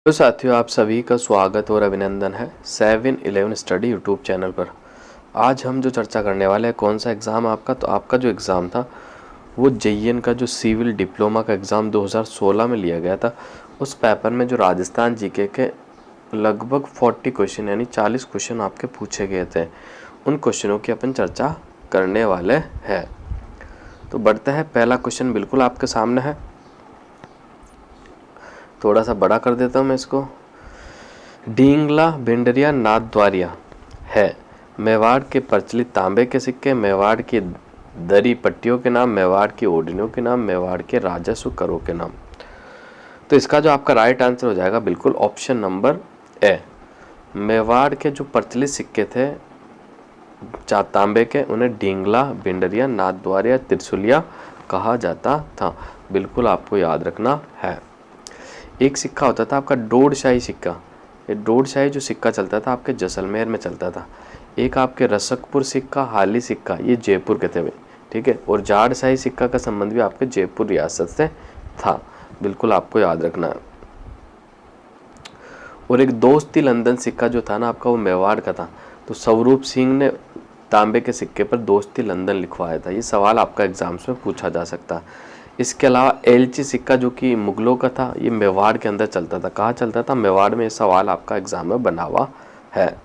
तो साथियों, आप सभी का स्वागत और अभिनंदन है 7-11 स्टडी यूट्यूब चैनल पर। आज हम जो चर्चा करने वाले हैं, कौन सा एग्ज़ाम आपका, तो आपका जो एग्ज़ाम था वो जेईएन का जो सिविल डिप्लोमा का एग्ज़ाम 2016 में लिया गया था। उस पेपर में जो राजस्थान जीके के लगभग 40 क्वेश्चन यानी 40 क्वेश्चन आपके पूछे गए थे, उन क्वेश्चनों की अपन चर्चा करने वाले हैं। तो बढ़ते हैं, पहला क्वेश्चन बिल्कुल आपके सामने है। थोड़ा सा बड़ा कर देता हूँ मैं इसको। ढींगला भिंडरिया नाथद्वारिया है मेवाड़ के प्रचलित तांबे के सिक्के, मेवाड़ की दरी पट्टियों के नाम, मेवाड़ की ओढ़नियों के नाम, मेवाड़ के राजस्व करों के नाम। तो इसका जो आपका राइट आंसर हो जाएगा बिल्कुल ऑप्शन नंबर ए। मेवाड़ के जो प्रचलित सिक्के थे तांबे के, उन्हें ढींगला भिंडरिया नाथद्वारिया त्रिशूलिया कहा जाता था। बिल्कुल आपको याद रखना है। एक सिक्का होता था आपका डोडशाही सिक्का। ये डोडशाही जो सिक्का चलता था आपके जैसलमेर में चलता था। एक आपके रसकपुर सिक्का, हाली सिक्का, ये जयपुर के थे भाई, ठीक है। और जाड़शाही सिक्का का संबंध भी आपके जयपुर रियासत से था। बिल्कुल आपको याद रखना है। और एक दोस्ती लंदन सिक्का जो था ना आपका, वो मेवाड़ का था। तो स्वरूप सिंह ने तांबे के सिक्के पर दोस्ती लंदन लिखवाया था। ये सवाल आपका एग्जाम्स में पूछा जा सकता है। इसके अलावा एलची सिक्का जो कि मुगलों का था, ये मेवाड़ के अंदर चलता था। कहाँ चलता था? मेवाड़ में। ये सवाल आपका एग्जाम में बना हुआ है।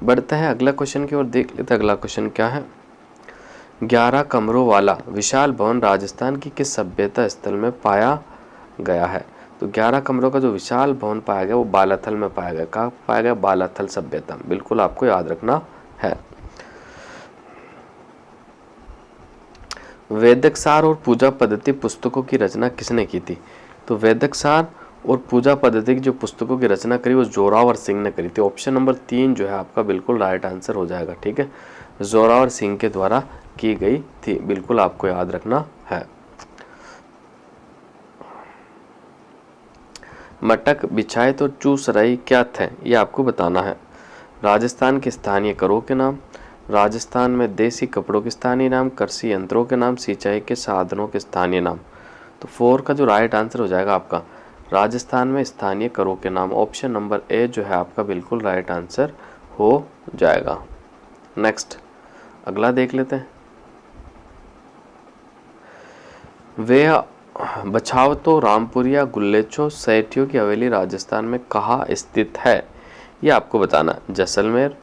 बढ़ते हैं अगला क्वेश्चन की ओर, देख लेते हैं अगला क्वेश्चन क्या है। 11 कमरों वाला विशाल भवन राजस्थान की किस सभ्यता स्थल में पाया गया है? तो 11 कमरों का जो विशाल भवन पाया गया वो बालाथल में पाया गया। कहाँ पाया गया? बालाथल सभ्यता। बिल्कुल आपको याद रखना है। वैदिक सार और पूजा पद्धति पुस्तकों की रचना किसने की थी? तो वैदिक सार और पूजा पद्धति की जो पुस्तकों की रचना करी वो जोरावर सिंह ने करी थी। ऑप्शन नंबर 3 जो है आपका बिल्कुल राइट आंसर हो जाएगा, ठीक है। जोरावर सिंह के द्वारा की गई थी। बिल्कुल आपको याद रखना है। मटक, बिछाए तो चूस रही क्या थे? ये आपको बताना है। राजस्थान के स्थानीय करों के नाम, राजस्थान में देसी कपड़ों के स्थानीय नाम, कृषि यंत्रों के नाम, सिंचाई के साधनों के स्थानीय नाम। तो 4 का जो राइट आंसर हो जाएगा आपका राजस्थान में स्थानीय करों के नाम। ऑप्शन नंबर ए जो है आपका बिल्कुल राइट आंसर हो जाएगा। नेक्स्ट अगला देख लेते हैं। वे बछावतो, रामपुरिया, गुल्लेचो, सेठियों की हवेली राजस्थान में कहाँ स्थित है? ये आपको बताना है। जैसलमेर,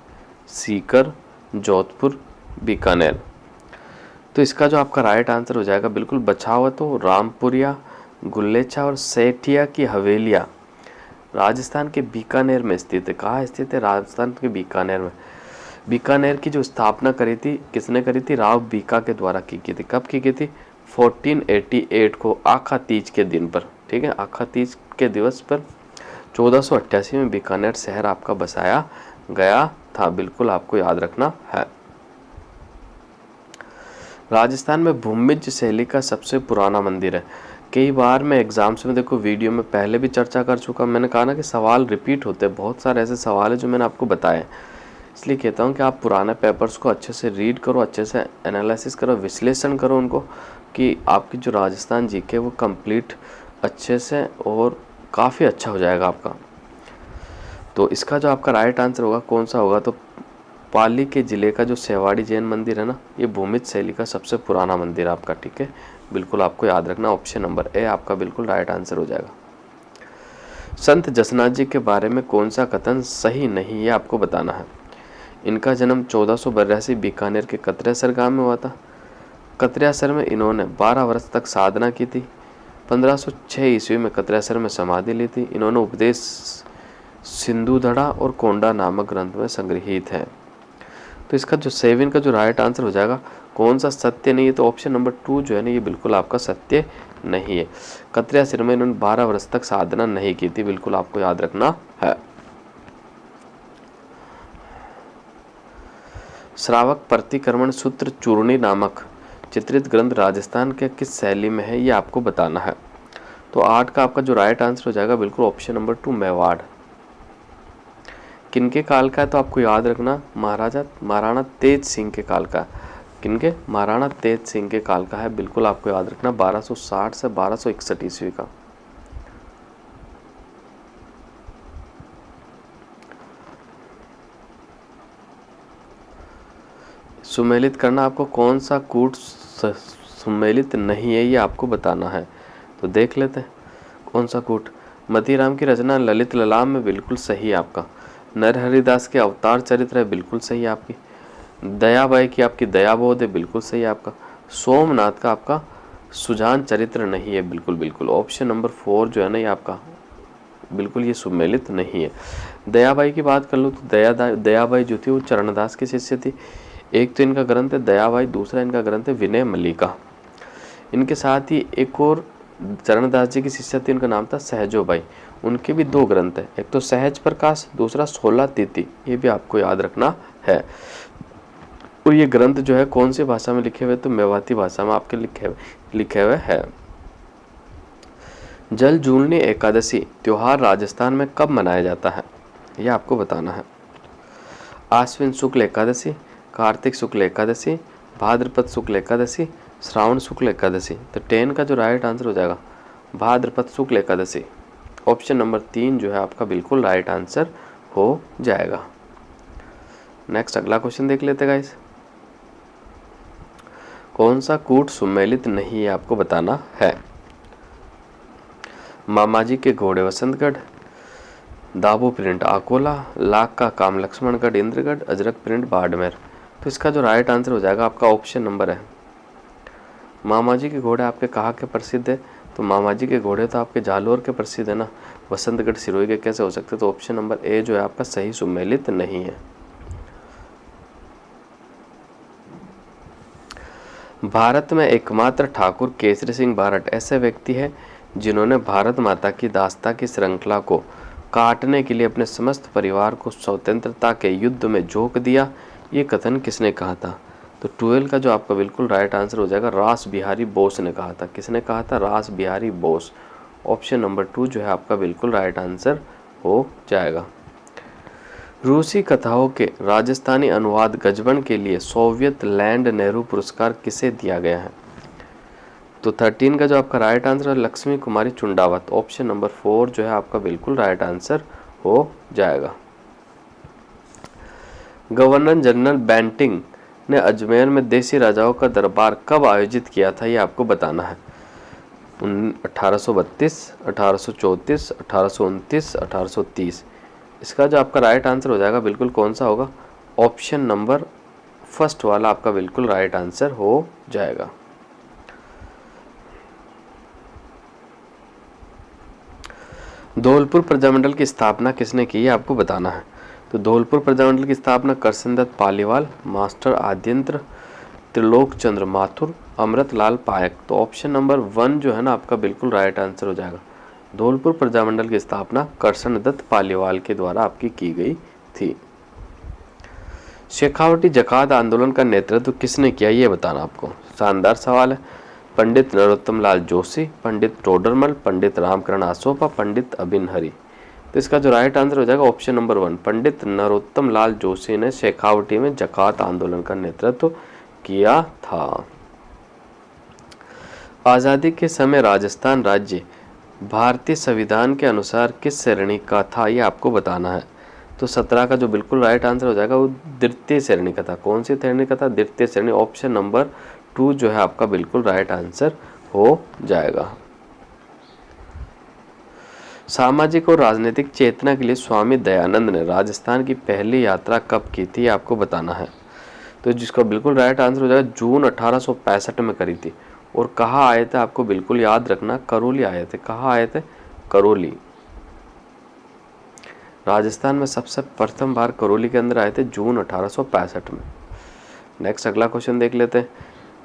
सीकर, जोधपुर, बीकानेर। तो इसका जो आपका राइट आंसर हो जाएगा बिल्कुल बछावतो, रामपुरिया, गुल्लेचा और सेठिया की हवेलियाँ राजस्थान के बीकानेर में स्थित है। कहाँ स्थित है? राजस्थान के बीकानेर में। बीकानेर की जो स्थापना करी थी किसने करी थी? राव बीका के द्वारा की गई थी। कब की गई थी? 1488 को आखा तीज के दिन पर, ठीक है। आखा तीज के दिवस पर 1488 में बीकानेर शहर आपका बसाया गया था। बिल्कुल आपको याद रखना है। राजस्थान में भूमिज शैली का सबसे पुराना मंदिर है। कई बार मैं एग्जाम्स में, देखो वीडियो में पहले भी चर्चा कर चुका। मैंने कहा ना कि सवाल रिपीट होते हैं। बहुत सारे ऐसे सवाल है जो मैंने आपको बताए, इसलिए कहता हूँ कि आप पुराने पेपर्स को अच्छे से रीड करो, अच्छे से एनालिसिस करो, विश्लेषण करो उनको, कि आपकी जो राजस्थान जीके वो कंप्लीट अच्छे से और काफ़ी अच्छा हो जाएगा आपका। तो इसका जो आपका राइट आंसर होगा कौन सा होगा? तो पाली के ज़िले का जो सेवाड़ी जैन मंदिर है ना, ये भूमिज शैली का सबसे पुराना मंदिर है आपका, ठीक है। बिल्कुल आपको याद रखना। ऑप्शन नंबर ए आपका बिल्कुल राइट आंसर हो जाएगा। संत जसनाथ जी के बारे में कौन सा कथन सही नहीं, ये आपको बताना है। इनका जन्म 1482 बीकानेर के कतरेसर गांव में हुआ था। कतरेसर में इन्होंने 12 वर्ष तक साधना की थी। 1506 ईस्वी में कतरेसर में समाधि ली थी। इन्होंने उपदेश सिंधुधड़ा और कोंडा नामक ग्रंथ में संग्रहित है। तो इसका जो 7 का जो राइट आंसर हो जाएगा कौन सा सत्य नहीं है? तो ऑप्शन नंबर 2 जो है ना, ये बिल्कुल आपका सत्य नहीं है। कतरेसर में इन्होंने 12 वर्ष तक साधना नहीं की थी। बिल्कुल आपको याद रखना है। श्रावक प्रतिक्रमण सूत्र चूर्णी नामक चित्रित ग्रंथ राजस्थान के किस शैली में है? ये आपको बताना है। तो 8 का आपका जो राइट आंसर हो जाएगा बिल्कुल ऑप्शन नंबर 2 मेवाड़। किनके काल का है? तो आपको याद रखना महाराणा तेज सिंह के काल का। किनके? महाराणा तेज सिंह के काल का है। बिल्कुल आपको याद रखना 1260 से 1261 ईस्वी का। सुमेलित करना, आपको कौन सा कूट सुमेलित नहीं है ये आपको बताना है। तो देख लेते हैं कौन सा कूट। मतीराम की रचना ललित ललाम में बिल्कुल सही है आपका। नरहरिदास के अवतार चरित्र है, बिल्कुल सही है आपकी। दयाबाई की आपकी दयाबोध है, बिल्कुल सही है आपका। सोमनाथ का आपका सुजान चरित्र नहीं है, बिल्कुल बिल्कुल। ऑप्शन नंबर 4 जो है ना ये आपका बिल्कुल ये सुमेलित नहीं है। दयाबाई की बात कर लो तो दयाबाई जो थी वो चरणदास की शिष्य थी। एक तो इनका ग्रंथ है दयाबाई, दूसरा इनका ग्रंथ है विनय मल्लिका। इनके साथ ही एक और चरणदास जी की शिष्य थी, उनका नाम था सहजोबाई। उनके भी 2 ग्रंथ है, एक तो सहज प्रकाश, दूसरा 16 तिथि। ये भी आपको याद रखना है। और ये ग्रंथ जो है कौन सी भाषा में लिखे हुए, तो मेवाती भाषा में आपके लिखे हुए है। जल जूलनी एकादशी त्योहार राजस्थान में कब मनाया जाता है, ये आपको बताना है। आश्विन शुक्ल एकादशी, कार्तिक शुक्ल एकादशी, भाद्रपद शुक्ल एकादशी, श्रावण शुक्ल एकादशी। तो 10 का जो राइट आंसर हो जाएगा भाद्रपद शुक्ल एकादशी। ऑप्शन नंबर 3 जो है आपका बिल्कुल राइट आंसर हो जाएगा। नेक्स्ट अगला क्वेश्चन देख लेते गाइस। कौन सा कूट सुमेलित नहीं है आपको बताना है। मामाजी के घोड़े वसंतगढ़, दाबू प्रिंट अकोला, लाख का काम लक्ष्मणगढ़ इंद्रगढ़, अजरक प्रिंट बाड़मेर। तो इसका जो राइट आंसर हो जाएगा आपका ऑप्शन नंबर है। मामाजी के घोड़े आपके कहाँ के प्रसिद्ध है, तो मामाजी के घोड़े तो आपके जालोर के प्रसिद्ध है ना, वसंतगढ़ सिरोही के कैसे हो सकते। तो ऑप्शन नंबर ए जो है आपका सही सुमेलित नहीं है। भारत में एकमात्र ठाकुर केसरी सिंह बारट ऐसे व्यक्ति है जिन्होंने भारत माता की दास्ता की श्रृंखला को काटने के लिए अपने समस्त परिवार को स्वतंत्रता के युद्ध में झोंक दिया। ये कथन किसने कहा था, तो 12 का जो आपका बिल्कुल राइट आंसर हो जाएगा रास बिहारी बोस ने कहा था। किसने कहा था, रास बिहारी बोस। ऑप्शन नंबर 2 जो है आपका बिल्कुल राइट आंसर हो जाएगा। रूसी कथाओं के राजस्थानी अनुवाद गजबन के लिए सोवियत लैंड नेहरू पुरस्कार किसे दिया गया है, तो 13 का जो आपका राइट आंसर है लक्ष्मी कुमारी चुंडावत। ऑप्शन नंबर 4 जो है आपका बिल्कुल राइट आंसर हो जाएगा। गवर्नर जनरल बेंटिंग ने अजमेर में देसी राजाओं का दरबार कब आयोजित किया था, ये आपको बताना है। 1832, 1834, 1829, 1830। इसका जो आपका राइट आंसर हो जाएगा बिल्कुल कौन सा होगा, ऑप्शन नंबर फर्स्ट वाला आपका बिल्कुल राइट आंसर हो जाएगा। धौलपुर प्रजामंडल की स्थापना किसने की, आपको बताना है। तो धौलपुर प्रजामंडल की स्थापना करसनदत्त पालीवाल, मास्टर आद्यंत्र, त्रिलोक चंद्र माथुर, अमृतलाल पायक। तो ऑप्शन नंबर 1 जो है ना आपका बिल्कुल राइट आंसर हो जाएगा। धौलपुर प्रजामंडल की स्थापना करसनदत्त पालीवाल के द्वारा आपकी की गई थी। शेखावटी जकात आंदोलन का नेतृत्व किसने किया, ये बताना आपको। शानदार सवाल है। पंडित नरोत्तम लाल जोशी, पंडित टोडरमल, पंडित रामकरण आसोपा, पंडित अबिन हरि। तो इसका जो राइट आंसर हो जाएगा ऑप्शन नंबर 1, पंडित नरोत्तम लाल जोशी ने शेखावटी में जकात आंदोलन का नेतृत्व किया था। आज़ादी के समय राजस्थान राज्य भारतीय संविधान के अनुसार किस श्रेणी का था, ये आपको बताना है। तो 17 का जो बिल्कुल राइट आंसर हो जाएगा वो द्वितीय श्रेणी का था। कौन सी श्रेणी का था, द्वितीय श्रेणी। ऑप्शन नंबर 2 जो है आपका बिल्कुल राइट आंसर हो जाएगा। सामाजिक और राजनीतिक चेतना के लिए स्वामी दयानंद ने राजस्थान की पहली यात्रा कब की थी, आपको बताना है। तो जिसका बिल्कुल राइट आंसर हो जाएगा जून 1865 में करी थी। और कहाँ आए थे आपको बिल्कुल याद रखना, करौली आए थे। कहाँ आए थे, करौली। राजस्थान में सबसे प्रथम बार करौली के अंदर आए थे जून 1865 में। नेक्स्ट अगला क्वेश्चन देख लेते हैं।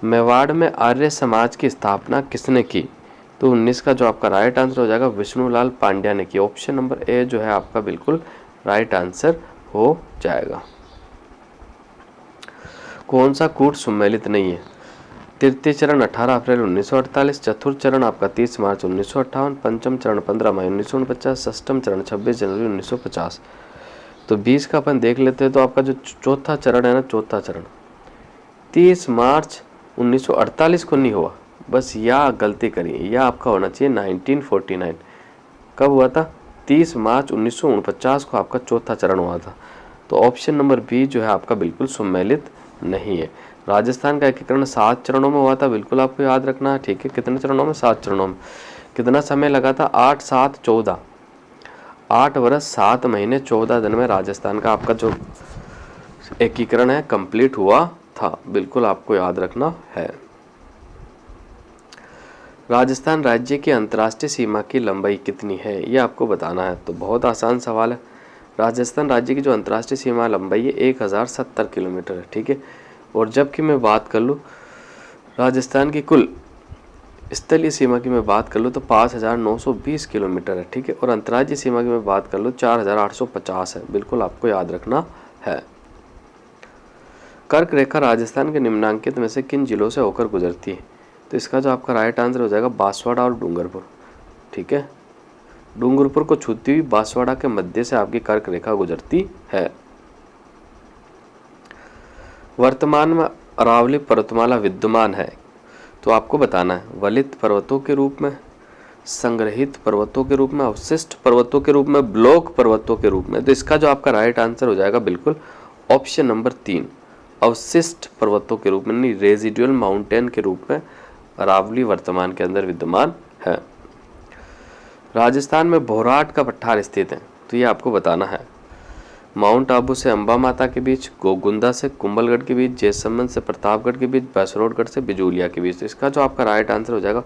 मेवाड़ में आर्य समाज की स्थापना किसने की, तो 19 का जो आपका राइट आंसर हो जाएगा विष्णुलाल पांड्या ने की। ऑप्शन नंबर ए जो है आपका बिल्कुल राइट आंसर हो जाएगा। कौन सा कूट सुमेलित नहीं है, तृतीय चरण 18 अप्रैल 1948, चतुर्थ चरण आपका 30 मार्च 1958, पंचम चरण 15 मई 1949, षष्ठम चरण 26 जनवरी 1950। तो 20 का अपन देख लेते हैं। तो आपका जो चौथा चरण है ना, चौथा चरण 30 मार्च 1948 को नहीं हुआ, बस या गलती करी, या आपका होना चाहिए 1949। कब हुआ था, 30 मार्च 1949 को आपका चौथा चरण हुआ था। तो ऑप्शन नंबर बी जो है आपका बिल्कुल सुमेलित नहीं है। राजस्थान का एकीकरण 7 चरणों में हुआ था, बिल्कुल आपको याद रखना है, ठीक है। कितने चरणों में? 7 चरणों में। कितना समय लगा था? 8 7 14, 8 वर्ष 7 महीने 14 दिन में राजस्थान का आपका जो एकीकरण है कंप्लीट हुआ था, बिल्कुल आपको याद रखना है। राजस्थान राज्य की अंतर्राष्ट्रीय सीमा की लंबाई कितनी है, ये आपको बताना है। तो बहुत आसान सवाल है। राजस्थान राज्य की जो अंतर्राष्ट्रीय सीमा लंबाई है 1070 किलोमीटर है, ठीक है। और जबकि मैं बात कर लूँ राजस्थान की कुल स्थलीय सीमा की मैं बात कर लूँ तो 5920 किलोमीटर है, ठीक है। और अंतर्राज्यीय सीमा की मैं बात कर लूँ 4850 है, बिल्कुल आपको याद रखना है। कर्क रेखा राजस्थान के निम्नांकित में से किन जिलों से होकर गुजरती है? तो इसका जो आपका राइट आंसर हो जाएगा बांसवाड़ा और डूंगरपुर, ठीक है। डूंगरपुर को छूती हुई बांसवाड़ा के मध्य से आपकी कर्क रेखा गुजरती है। वर्तमान में अरावली पर्वतमाला विद्यमान है, तो आपको बताना है वलित पर्वतों के रूप में, संग्रहित पर्वतों के रूप में, अवशिष्ट पर्वतों के रूप में, ब्लॉक पर्वतों के रूप में। तो इसका जो आपका राइट आंसर हो जाएगा बिल्कुल ऑप्शन नंबर 3, अवशिष्ट पर्वतों के रूप में, नहीं रेजिडुअल माउंटेन के रूप में अरावली वर्तमान के अंदर विद्यमान है। राजस्थान में भोराट का पठार स्थित है, तो ये आपको बताना है माउंट आबू से अंबा माता के बीच, गोगुंदा से कुंभलगढ़ के बीच, जैसलमेर से प्रतापगढ़ के बीच, बसरोडगढ़ से बिजूलिया के बीच। तो इसका जो आपका राइट आंसर हो जाएगा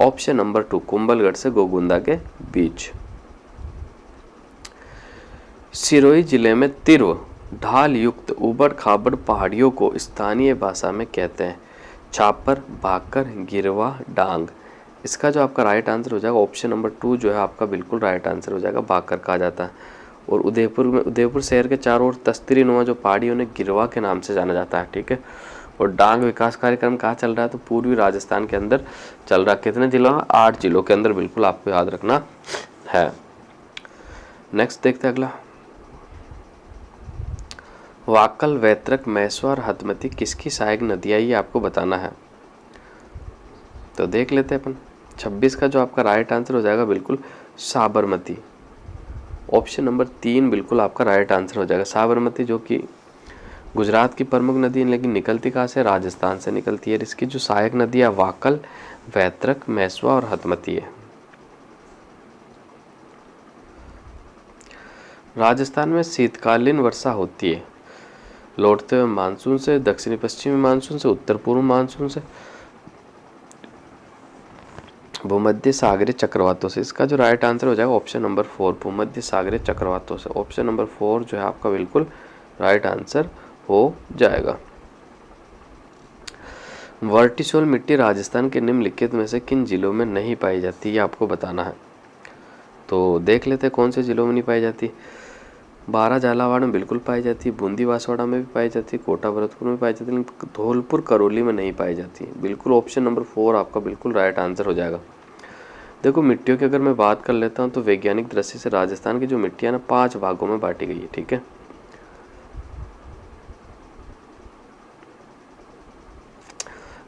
ऑप्शन नंबर 2, कुंभलगढ़ से गोगुंदा के बीच। सिरोही जिले में तीव्र ढाल युक्त उबड़ खाबड़ पहाड़ियों को स्थानीय भाषा में कहते हैं छापर, भाकर, गिरवा, डांग। इसका जो आपका राइट आंसर हो जाएगा ऑप्शन नंबर 2 जो है आपका बिल्कुल राइट आंसर हो जाएगा, भाकर कहा जाता है। और उदयपुर शहर के चारों ओर तस्तरी नुमा जो पहाड़ी उन्हें गिरवा के नाम से जाना जाता है, ठीक है। और डांग विकास कार्यक्रम कहाँ चल रहा है? तो पूर्वी राजस्थान के अंदर चल रहा है। कितने जिलों में? 8 जिलों के अंदर, बिल्कुल आपको याद रखना है। नेक्स्ट देखते हैं अगला। वाकल, वैतरक, मैसवा और हथमती किसकी सहायक नदियाँ, ये आपको बताना है। तो देख लेते हैं अपन। 26 का जो आपका राइट आंसर हो जाएगा बिल्कुल साबरमती, ऑप्शन नंबर 3 बिल्कुल आपका राइट आंसर हो जाएगा। साबरमती जो कि गुजरात की प्रमुख नदी है, लेकिन निकलती कहाँ से? राजस्थान से निकलती है। इसकी जो सहायक नदी है वाकल, वैतरक, मैसवा और हथमती है। राजस्थान में शीतकालीन वर्षा होती है लौटते हुए मानसून से, दक्षिणी पश्चिमी मानसून से, उत्तर पूर्व मानसून से, भूमध्य सागरीय चक्रवातों से। इसका जो राइट आंसर हो जाएगा ऑप्शन नंबर 4, भूमध्य सागरीय चक्रवातों से। ऑप्शन नंबर 4 जो है आपका बिल्कुल राइट आंसर हो जाएगा। वर्टिसोल मिट्टी राजस्थान के निम्नलिखित में से किन जिलों में नहीं पाई जाती, ये आपको बताना है। तो देख लेते हैं कौन से जिलों में नहीं पाई जाती। बारा झालावाड़ में बिल्कुल पाई जाती है, बूंदी बांसवाड़ा में भी पाई जाती है, कोटा भरतपुर में पाई जाती है, लेकिन धौलपुर करौली में नहीं पाई जाती। बिल्कुल ऑप्शन नंबर 4 आपका बिल्कुल राइट आंसर हो जाएगा। देखो मिट्टियों की अगर मैं बात कर लेता हूँ तो वैज्ञानिक दृष्टि से राजस्थान की जो मिट्टियाँ ना 5 भागों में बांटी गई है, ठीक है।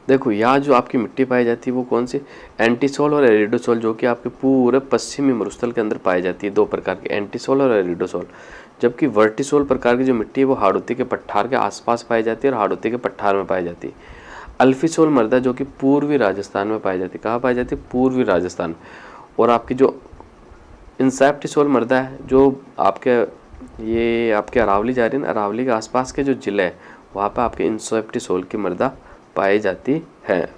देखो यहाँ जो आपकी मिट्टी पाई जाती है वो कौन सी? एंटीसोल और एरिडोसोल, जो कि आपके पूरे पश्चिमी मरुस्थल के अंदर पाई जाती है। 2 प्रकार की, एंटीसोल और एरिडोसोल। जबकि वर्टिसोल प्रकार की जो मिट्टी है वो हाड़ौती के पठार के आसपास पाई जाती है और हाड़ौती के पठार में पाई जाती है। अल्फीसोल मृदा जो कि पूर्वी राजस्थान में पाई जाती है। कहाँ पाई जाती है? पूर्वी राजस्थान। और आपकी जो इंसेप्टिसोल मृदा है जो आपके अरावली जा रही है ना, अरावली के आसपास के जो जिले हैं वहाँ पर आपके इंसेप्टिसोल की मृदा पाई जाती है।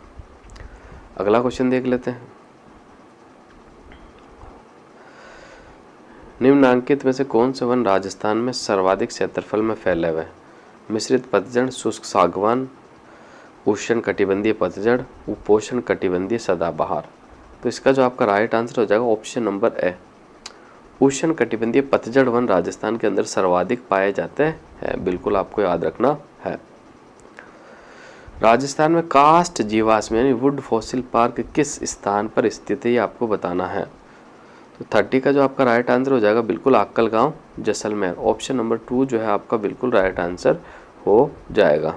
अगला क्वेश्चन देख लेते हैं। निम्नांकित में से कौन से वन राजस्थान में सर्वाधिक क्षेत्रफल में फैले हुए हैं? मिश्रित पतझड़, शुष्क सागवान, उष्ण कटिबंधीय पतझड़, उपोष्ण कटिबंधीय सदाबहार। तो इसका जो आपका राइट आंसर हो जाएगा ऑप्शन नंबर ए, उष्ण कटिबंधीय पतझड़ वन राजस्थान के अंदर सर्वाधिक पाए जाते हैं, बिल्कुल आपको याद रखना है। राजस्थान में कास्ट जीवाश्म यानी वुड फॉसिल पार्क किस स्थान पर स्थित है, ये आपको बताना है। तो 30 का जो आपका राइट आंसर हो जाएगा बिल्कुल आक्कल गांव, जैसलमेर। ऑप्शन नंबर 2 जो है आपका बिल्कुल राइट आंसर हो जाएगा।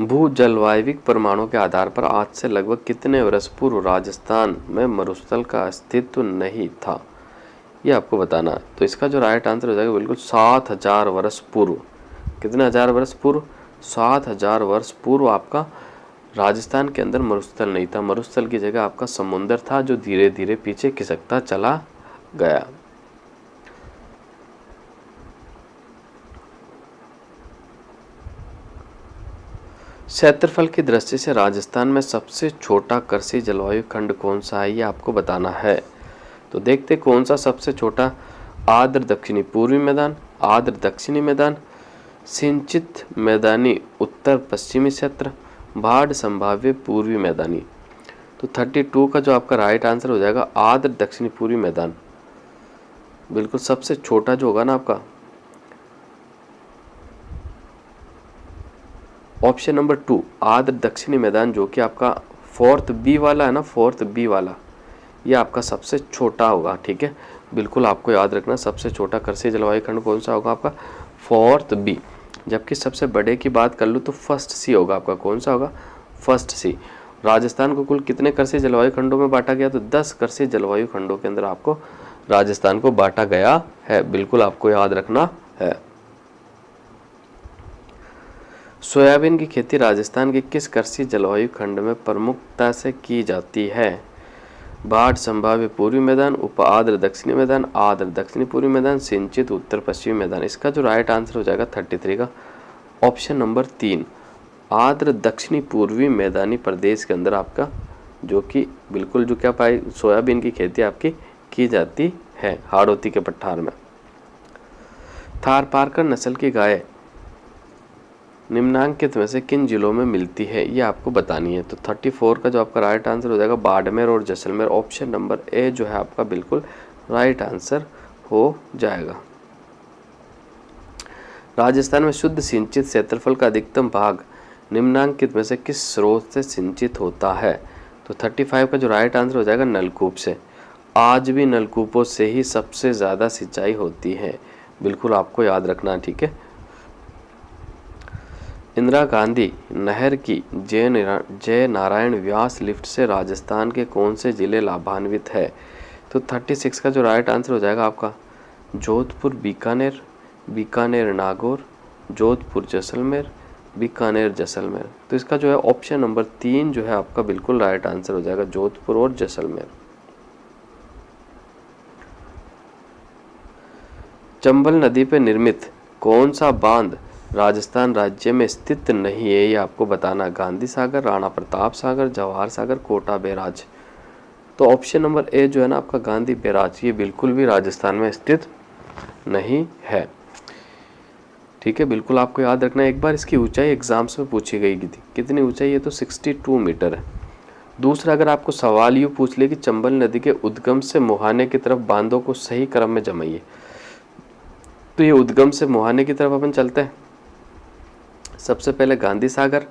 भू जलवायविक प्रमाणों के आधार पर आज से लगभग कितने वर्ष पूर्व राजस्थान में मरुस्थल का अस्तित्व नहीं था, ये आपको बताना है। तो इसका जो राइट आंसर हो जाएगा बिल्कुल 7000 वर्ष पूर्व। कितने हजार वर्ष पूर्व? 7000 वर्ष पूर्व आपका राजस्थान के अंदर मरुस्थल नहीं था। मरुस्थल की जगह आपका समुंदर था जो धीरे धीरे पीछे खिसकता चला गया। क्षेत्रफल की दृष्टि से राजस्थान में सबसे छोटा कृषि जलवायु खंड कौन सा है, ये आपको बताना है। तो देखते कौन सा सबसे छोटा। आर्द्र दक्षिणी पूर्वी मैदान, आर्द्र दक्षिणी मैदान, सिंचित मैदानी उत्तर पश्चिमी क्षेत्र, बाढ़ संभाव्य पूर्वी मैदानी। तो 32 का जो आपका राइट आंसर हो जाएगा आर्द्र दक्षिणी पूर्वी मैदान। बिल्कुल सबसे छोटा जो होगा ना आपका ऑप्शन नंबर 2 आर्द्र दक्षिणी मैदान, जो कि आपका 4th बी वाला है ना, 4th बी वाला, ये आपका सबसे छोटा होगा। ठीक है, बिल्कुल आपको याद रखना सबसे छोटा कृषि जलवायु खंड कौन सा होगा आपका 4th बी। जबकि सबसे बड़े की बात कर लूँ तो 1st सी होगा आपका। कौन सा होगा? 1st सी। राजस्थान को कुल कितने कृषि जलवायु खंडों में बांटा गया? तो 10 कृषि जलवायु खंडों के अंदर आपको राजस्थान को बांटा गया है। बिल्कुल आपको याद रखना है। सोयाबीन की खेती राजस्थान के किस कृषि जलवायु खंड में प्रमुखता से की जाती है? बाढ़ संभाव्य पूर्वी मैदान, उप आर्द्र दक्षिणी मैदान, आर्द्र दक्षिणी पूर्वी मैदान, सिंचित उत्तर पश्चिमी मैदान। इसका जो राइट आंसर हो जाएगा 33 का ऑप्शन नंबर 3 आर्द्र दक्षिणी पूर्वी मैदानी प्रदेश के अंदर आपका जो कि बिल्कुल जो क्या पाई सोयाबीन की खेती आपकी की जाती है हाड़ौती के पठार में। थारपारकर नस्ल की गाय निम्नांकित में से किन जिलों में मिलती है, ये आपको बतानी है। तो 34 का जो आपका राइट आंसर हो जाएगा बाड़मेर और जैसलमेर। ऑप्शन नंबर ए जो है आपका बिल्कुल राइट आंसर हो जाएगा। राजस्थान में शुद्ध सिंचित क्षेत्रफल का अधिकतम भाग निम्नांकित में से किस स्रोत से सिंचित होता है? तो 35 का जो राइट आंसर हो जाएगा नलकूप से। आज भी नलकूपों से ही सबसे ज़्यादा सिंचाई होती है। बिल्कुल आपको याद रखना। ठीक है, इंदिरा गांधी नहर की जय नारायण व्यास लिफ्ट से राजस्थान के कौन से जिले लाभान्वित है? तो 36 का जो राइट आंसर हो जाएगा आपका जोधपुर बीकानेर, बीकानेर नागौर, जोधपुर जैसलमेर, बीकानेर जैसलमेर। तो इसका जो है ऑप्शन नंबर 3 जो है आपका बिल्कुल राइट आंसर हो जाएगा जोधपुर और जैसलमेर। चंबल नदी पर निर्मित कौन सा बांध राजस्थान राज्य में स्थित नहीं है, ये आपको बताना। गांधी सागर, राणा प्रताप सागर, जवाहर सागर, कोटा बैराज। तो ऑप्शन नंबर ए जो है ना आपका गांधी बैराज, ये बिल्कुल भी राजस्थान में स्थित नहीं है। ठीक है, बिल्कुल आपको याद रखना। एक बार इसकी ऊंचाई एग्जाम्स में पूछी गई थी, कितनी ऊंचाई है? तो 62 मीटर है। दूसरा, अगर आपको सवाल यूँ पूछ ले कि चंबल नदी के उद्गम से मुहाने की तरफ बांधों को सही क्रम में जमाइए, तो ये उद्गम से मुहाने की तरफ अपन चलते हैं। सबसे पहले गांधी सागर,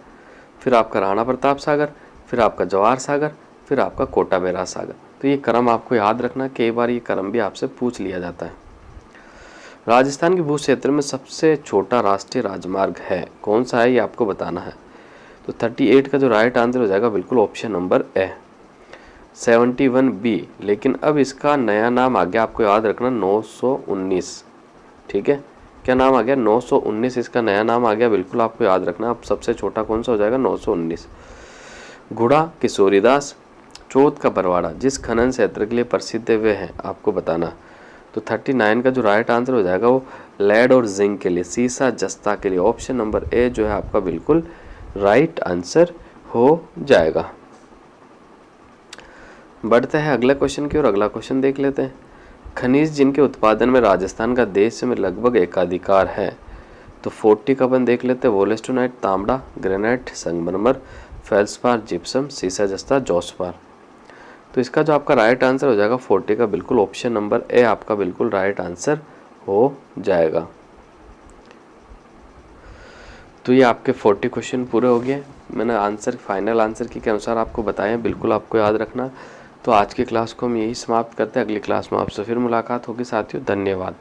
फिर आपका राणा प्रताप सागर, फिर आपका जवाहर सागर, फिर आपका कोटा बैराज सागर। तो ये क्रम आपको याद रखना, कई बार ये क्रम भी आपसे पूछ लिया जाता है। राजस्थान के भू क्षेत्र में सबसे छोटा राष्ट्रीय राजमार्ग है, कौन सा है, ये आपको बताना है। तो 38 का जो राइट आंसर हो जाएगा बिल्कुल ऑप्शन नंबर ए 71B। लेकिन अब इसका नया नाम आ गया, आपको याद रखना 919। ठीक है, क्या नाम आ गया? 919 इसका नया नाम आ गया। बिल्कुल आपको याद रखना। अब सबसे छोटा कौन सा हो जाएगा? 919। गुड़ा किशोरीदास, चौथ का बरवाड़ा जिस खनन क्षेत्र के लिए प्रसिद्ध वे हैं, आपको बताना। तो 39 का जो राइट आंसर हो जाएगा वो लेड और जिंक के लिए, सीसा जस्ता के लिए। ऑप्शन नंबर ए जो है आपका बिल्कुल राइट आंसर हो जाएगा। बढ़ते हैं अगले क्वेश्चन की ओर। अगला क्वेश्चन देख लेते हैं। खनिज जिनके उत्पादन में राजस्थान का देश में लगभग एकाधिकार है। तो 40 का अपन देख लेते हैं। वोलेस्टोनाइट, तांबड़ा, ग्रेनाइट, संगमरमर, फेल्सपार, जिप्सम, सीसा जस्ता, जोस्पार। तो इसका जो आपका राइट आंसर हो जाएगा 40 का बिल्कुल ऑप्शन नंबर ए आपका बिल्कुल राइट आंसर हो जाएगा। तो ये आपके 40 क्वेश्चन पूरे हो गए। मैंने आंसर फाइनल आंसर के अनुसार आपको बताए, बिल्कुल आपको याद रखना। तो आज की क्लास को हम यही समाप्त करते हैं। अगली क्लास में आपसे फिर मुलाकात होगी साथियों। धन्यवाद।